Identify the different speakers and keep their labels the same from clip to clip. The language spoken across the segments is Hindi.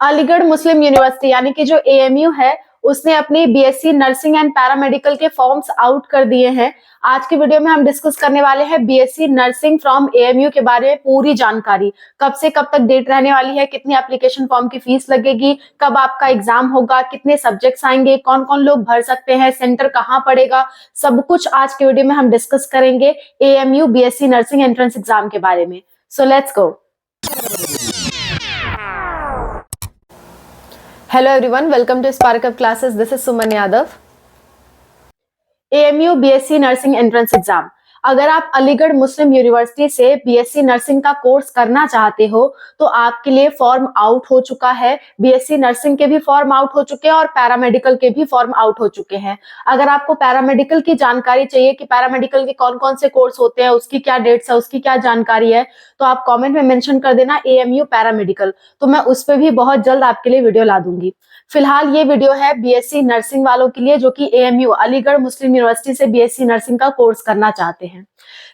Speaker 1: अलीगढ़ मुस्लिम यूनिवर्सिटी यानी कि जो एएमयू है, उसने अपनी बीएससी नर्सिंग एंड पैरामेडिकल के फॉर्म्स आउट कर दिए हैं। आज की वीडियो में हम डिस्कस करने वाले हैं बीएससी नर्सिंग फ्रॉम एएमयू के बारे में पूरी जानकारी। कब से कब तक डेट रहने वाली है, कितनी एप्लीकेशन फॉर्म की फीस लगेगी, कब आपका एग्जाम होगा, कितने सब्जेक्ट्स आएंगे, कौन कौन लोग भर सकते हैं, सेंटर कहाँ पड़ेगा, सब कुछ आज के वीडियो में हम डिस्कस करेंगे AMU BSc nursing entrance exam के बारे में। So let's go. Hello everyone, welcome to Spark Up Classes. This is Suman Yadav. AMU BSc nursing entrance exam. अगर आप अलीगढ़ मुस्लिम यूनिवर्सिटी से बीएससी नर्सिंग का कोर्स करना चाहते हो तो आपके लिए फॉर्म आउट हो चुका है। बीएससी नर्सिंग के भी फॉर्म आउट हो चुके हैं और पैरामेडिकल के भी फॉर्म आउट हो चुके हैं। अगर आपको पैरामेडिकल की जानकारी चाहिए कि पैरामेडिकल के कौन कौन से कोर्स होते हैं, उसकी क्या डेट्स है, उसकी क्या जानकारी है, तो आप कॉमेंट में मेंशन कर देना एएमयू पैरामेडिकल, तो मैं उस पर भी बहुत जल्द आपके लिए वीडियो ला दूंगी। फिलहाल ये वीडियो है बीएससी नर्सिंग वालों के लिए जो कि एएमयू अलीगढ़ मुस्लिम यूनिवर्सिटी से बीएससी नर्सिंग का कोर्स करना चाहते हैं।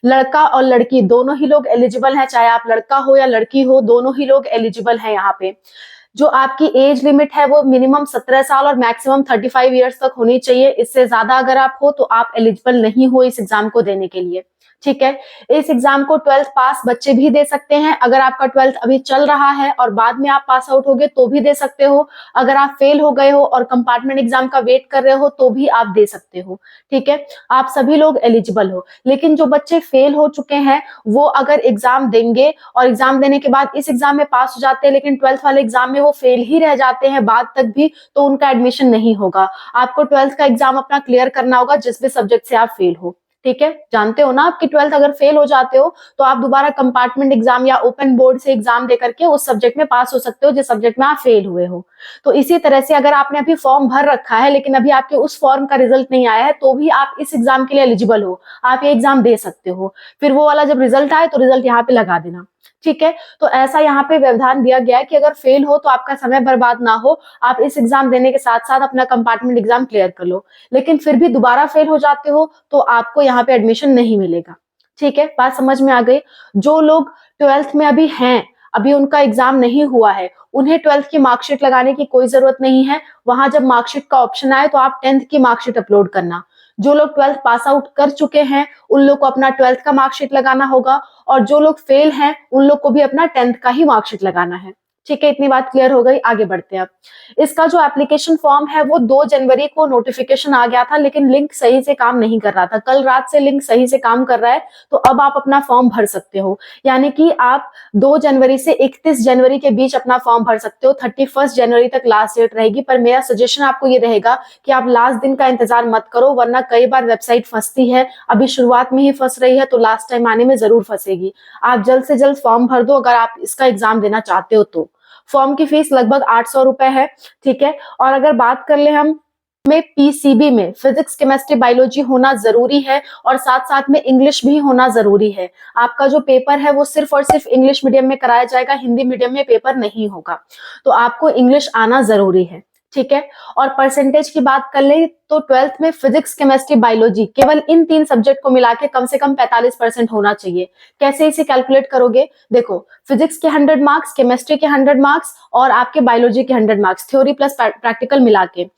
Speaker 1: लड़का और लड़की दोनों ही लोग एलिजिबल हैं, चाहे आप लड़का हो या लड़की हो, दोनों ही लोग एलिजिबल हैं। यहाँ पे जो आपकी एज लिमिट है वो मिनिमम 17 साल और मैक्सिमम 35 ईयर्स तक होनी चाहिए। इससे ज्यादा अगर आप हो तो आप एलिजिबल नहीं हो इस एग्जाम को देने के लिए। ठीक है, इस एग्जाम को 12th पास बच्चे भी दे सकते हैं। अगर आपका 12th अभी चल रहा है और बाद में आप पास आउट हो गए तो भी दे सकते हो। अगर आप फेल हो गए हो और कंपार्टमेंट एग्जाम का वेट कर रहे हो तो भी आप दे सकते हो। ठीक है, आप सभी लोग एलिजिबल हो। लेकिन जो बच्चे फेल हो चुके हैं वो अगर एग्जाम देंगे और एग्जाम देने के बाद इस एग्जाम में पास हो जाते हैं लेकिन 12th वाले एग्जाम में वो फेल ही रह जाते हैं बाद तक भी, तो उनका एडमिशन नहीं होगा। आपको 12th का एग्जाम अपना क्लियर करना होगा जिस भी सब्जेक्ट से आप फेल हो। ठीक है, जानते हो ना आपकी 12th अगर फेल हो जाते हो तो आप दोबारा कंपार्टमेंट एग्जाम या ओपन बोर्ड से एग्जाम दे करके उस सब्जेक्ट में पास हो सकते हो जिस सब्जेक्ट में आप फेल हुए हो। तो इसी तरह से अगर आपने अभी फॉर्म भर रखा है लेकिन अभी आपके उस फॉर्म का रिजल्ट नहीं आया है तो भी आप इस एग्जाम के लिए एलिजिबल हो, आप ये एग्जाम दे सकते हो। फिर वो वाला जब रिजल्ट आए तो रिजल्ट यहाँ पे लगा देना। ठीक है, तो ऐसा यहाँ पे व्यवधान दिया गया है कि अगर फेल हो तो आपका समय बर्बाद ना हो, आप इस एग्जाम देने के साथ साथ अपना कंपार्टमेंट एग्जाम क्लियर कर लो। लेकिन फिर भी दोबारा फेल हो जाते हो तो आपको यहाँ पे एडमिशन नहीं मिलेगा। ठीक है, बात समझ में आ गई। जो लोग 12th में अभी हैं, अभी उनका एग्जाम नहीं हुआ है, उन्हें 12th की मार्कशीट लगाने की कोई जरूरत नहीं है। वहां जब मार्कशीट का ऑप्शन आए तो आप 10th की मार्कशीट अपलोड करना। जो लोग 12th पास आउट कर चुके हैं उन लोग को अपना 12th का मार्कशीट लगाना होगा और जो लोग फेल हैं उन लोग को भी अपना 10th का ही मार्कशीट लगाना है। ठीक है, इतनी बात क्लियर हो गई। आगे बढ़ते हैं। अब इसका जो एप्लीकेशन फॉर्म है वो 2 जनवरी को नोटिफिकेशन आ गया था लेकिन लिंक सही से काम नहीं कर रहा था। कल रात से लिंक सही से काम कर रहा है तो अब आप अपना फॉर्म भर सकते हो। यानी कि आप 2 जनवरी से 31 जनवरी के बीच अपना फॉर्म भर सकते हो। 31 जनवरी तक लास्ट डेट रहेगी, पर मेरा सजेशन आपको ये रहेगा कि आप लास्ट दिन का इंतजार मत करो, वरना कई बार वेबसाइट फंसती है। अभी शुरुआत में ही फंस रही है तो लास्ट टाइम आने में जरूर फंसेगी। आप जल्द से जल्द फॉर्म भर दो अगर आप इसका एग्जाम देना चाहते हो तो। फॉर्म की फीस लगभग 800 रुपए है। ठीक है, और अगर बात कर ले हम में पीसीबी में फिजिक्स केमिस्ट्री बायोलॉजी होना जरूरी है और साथ साथ में इंग्लिश भी होना जरूरी है। आपका जो पेपर है वो सिर्फ और सिर्फ इंग्लिश मीडियम में कराया जाएगा, हिंदी मीडियम में पेपर नहीं होगा। तो आपको इंग्लिश आना जरूरी है। ठीक है, और परसेंटेज की बात कर ले तो 12th में फिजिक्स केमिस्ट्री बायोलॉजी केवल इन 3 सब्जेक्ट को मिला के कम से कम 45% होना चाहिए। कैसे इसे कैलकुलेट करोगे? देखो, फिजिक्स के 100 मार्क्स, केमिस्ट्री के 100 मार्क्स और आपके बायोलॉजी के 100 मार्क्स, थ्योरी प्लस प्रैक्टिकल मिला के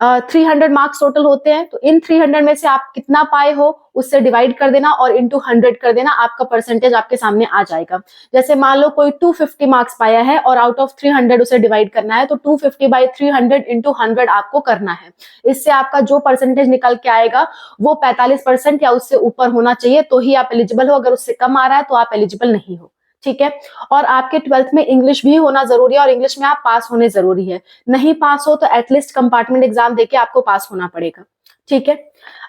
Speaker 1: 300 मार्क्स टोटल होते हैं। तो इन 300 में से आप कितना पाए हो उससे डिवाइड कर देना और इंटू 100 कर देना, आपका परसेंटेज आपके सामने आ जाएगा। जैसे मान लो कोई 250 मार्क्स पाया है और आउट ऑफ 300 उसे डिवाइड करना है तो 250 बाई 300 इंटू 100 आपको करना है। इससे आपका जो परसेंटेज निकल के आएगा वो 45% या उससे ऊपर होना चाहिए तो ही आप एलिजिबल हो। अगर उससे कम आ रहा है तो आप एलिजिबल नहीं हो। ठीक है, और आपके 12th में इंग्लिश भी होना जरूरी है और इंग्लिश में आप पास होने जरूरी है। नहीं पास हो तो एटलीस्ट कंपार्टमेंट एग्जाम देके आपको पास होना पड़ेगा। ठीक है,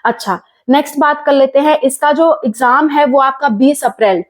Speaker 1: अच्छा नेक्स्ट बात कर लेते हैं। इसका जो एग्जाम है वो आपका 20 अप्रैल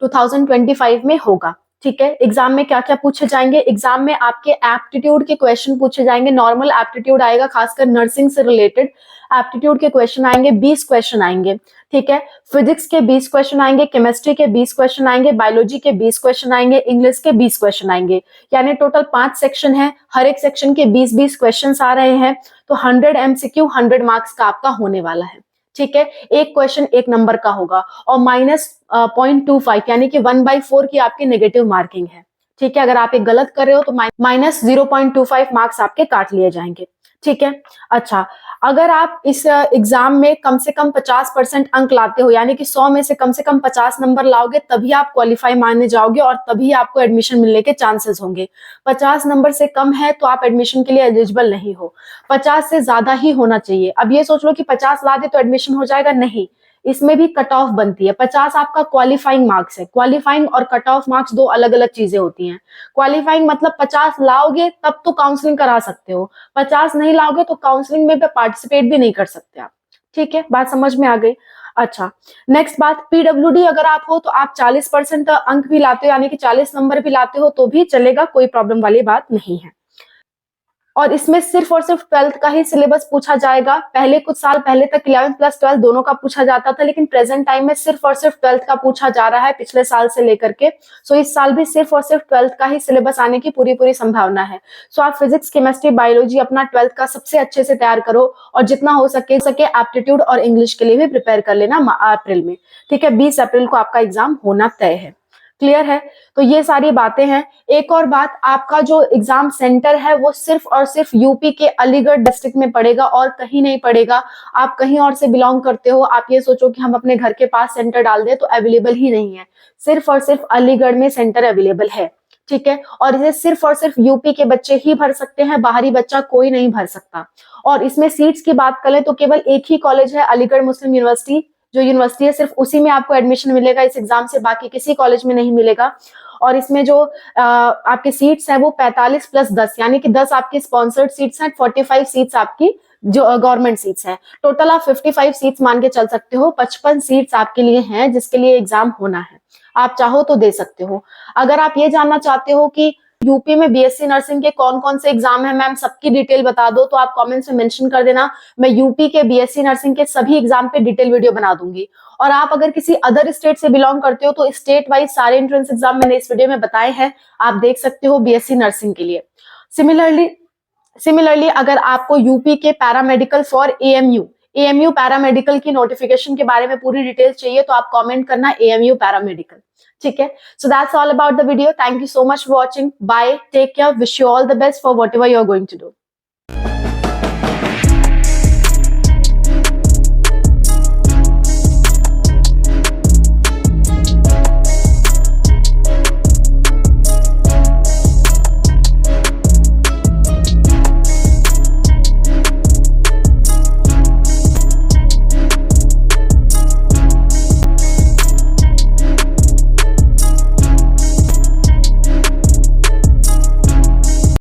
Speaker 1: 2025 में होगा। ठीक है, एग्जाम में क्या क्या पूछे जाएंगे? एग्जाम में आपके एप्टीट्यूड के क्वेश्चन पूछे जाएंगे। नॉर्मल एप्टीट्यूड आएगा, खासकर नर्सिंग से रिलेटेड एप्टीट्यूड के क्वेश्चन आएंगे। 20 क्वेश्चन आएंगे। ठीक है, फिजिक्स के 20 क्वेश्चन आएंगे, केमिस्ट्री के 20 क्वेश्चन आएंगे, बायोलॉजी के 20 क्वेश्चन आएंगे, इंग्लिश के 20 क्वेश्चन आएंगे। यानी टोटल 5 सेक्शन है, हर एक सेक्शन के 20-20 क्वेश्चन आ रहे हैं। तो 100 MCQ 100 मार्क्स का आपका होने वाला है। ठीक है, एक क्वेश्चन 1 नंबर का होगा और -0.25 यानी कि 1/4 की आपकी नेगेटिव मार्किंग है। ठीक है, अगर आप एक गलत कर रहे हो तो -0.25 मार्क्स आपके काट लिए जाएंगे। ठीक है, अच्छा, अगर आप इस एग्जाम में कम से कम 50% अंक लाते हो, यानी कि 100 में से कम 50 नंबर लाओगे, तभी आप क्वालिफाई माने जाओगे और तभी आपको एडमिशन मिलने के चांसेस होंगे। 50 नंबर से कम है तो आप एडमिशन के लिए एलिजिबल नहीं हो, 50 से ज्यादा ही होना चाहिए। अब ये सोच लो कि 50 ला दे तो एडमिशन हो जाएगा, नहीं, इसमें भी कट ऑफ बनती है। 50 आपका क्वालिफाइंग मार्क्स है, क्वालिफाइंग और कट ऑफ मार्क्स दो अलग अलग चीजें होती हैं। क्वालिफाइंग मतलब 50 लाओगे तब तो काउंसलिंग करा सकते हो, 50 नहीं लाओगे तो काउंसलिंग में पार्टिसिपेट भी नहीं कर सकते आप। ठीक है, बात समझ में आ गई। अच्छा, नेक्स्ट बात, पीडब्ल्यूडी अगर आप हो तो आप 40% अंक भी लाते हो, यानी कि 40 नंबर भी लाते हो तो भी चलेगा, कोई प्रॉब्लम वाली बात नहीं है। और इसमें सिर्फ और सिर्फ 12th का ही सिलेबस पूछा जाएगा। पहले कुछ साल पहले तक 11th प्लस 12 दोनों का पूछा जाता था, लेकिन प्रेजेंट टाइम में सिर्फ और सिर्फ 12th का पूछा जा रहा है, पिछले साल से लेकर के। सो इस साल भी सिर्फ और सिर्फ 12th का ही सिलेबस आने की पूरी पूरी संभावना है। सो आप फिजिक्स, केमिस्ट्री, बायोलॉजी अपना 12th का सबसे अच्छे से तैयार करो और जितना हो सके एप्टीट्यूड और इंग्लिश के लिए भी प्रिपेयर कर लेना अप्रैल में। ठीक है, 20 अप्रैल को आपका एग्जाम होना तय है। क्लियर है? तो ये सारी बातें हैं। एक और बात, आपका जो एग्जाम सेंटर है वो सिर्फ और सिर्फ यूपी के अलीगढ़ डिस्ट्रिक्ट में पड़ेगा और कहीं नहीं पड़ेगा। आप कहीं और से बिलोंग करते हो, आप ये सोचो कि हम अपने घर के पास सेंटर डाल दें, तो अवेलेबल ही नहीं है। सिर्फ और सिर्फ अलीगढ़ में सेंटर अवेलेबल है। ठीक है, और इसे सिर्फ और सिर्फ यूपी के बच्चे ही भर सकते हैं, बाहरी बच्चा कोई नहीं भर सकता। और इसमें सीट्स की बात करें तो केवल एक ही कॉलेज है, अलीगढ़ मुस्लिम यूनिवर्सिटी जो यूनिवर्सिटी है, सिर्फ उसी में आपको एडमिशन मिलेगा इस एग्जाम से, बाकी किसी कॉलेज में नहीं मिलेगा। और इसमें जो आपके सीट्स हैं वो 45 प्लस 10, यानी कि 10 आपकी स्पॉन्सर्ड सीट्स हैं, 45 सीट्स आपकी जो गवर्नमेंट सीट्स हैं। टोटल आप 55 सीट्स मान के चल सकते हो। 55 सीट्स आपके लिए हैं जिसके लिए एग्जाम होना है। आप चाहो तो दे सकते हो। अगर आप ये जानना चाहते हो कि यूपी में बीएससी नर्सिंग के कौन कौन से एग्जाम है, मैम सबकी डिटेल बता दो, तो आप कमेंट्स में मेंशन कर देना। मैं यूपी के बीएससी नर्सिंग के सभी एग्जाम पे डिटेल वीडियो बना दूंगी। और आप अगर किसी अदर स्टेट से बिलोंग करते हो तो स्टेट वाइज सारे एंट्रेंस एग्जाम मैंने इस वीडियो में बताए हैं, आप देख सकते हो बीएससी नर्सिंग के लिए। सिमिलरली अगर आपको यूपी के पैरामेडिकल फॉर एएमयू पैरामेडिकल की नोटिफिकेशन के बारे में पूरी डिटेल चाहिए तो आप कमेंट करना एएमयू पैरामेडिकल। ठीक है, so that's all about the video. Thank you so much for watching. Bye, take care, wish you all the best for whatever you are going to do.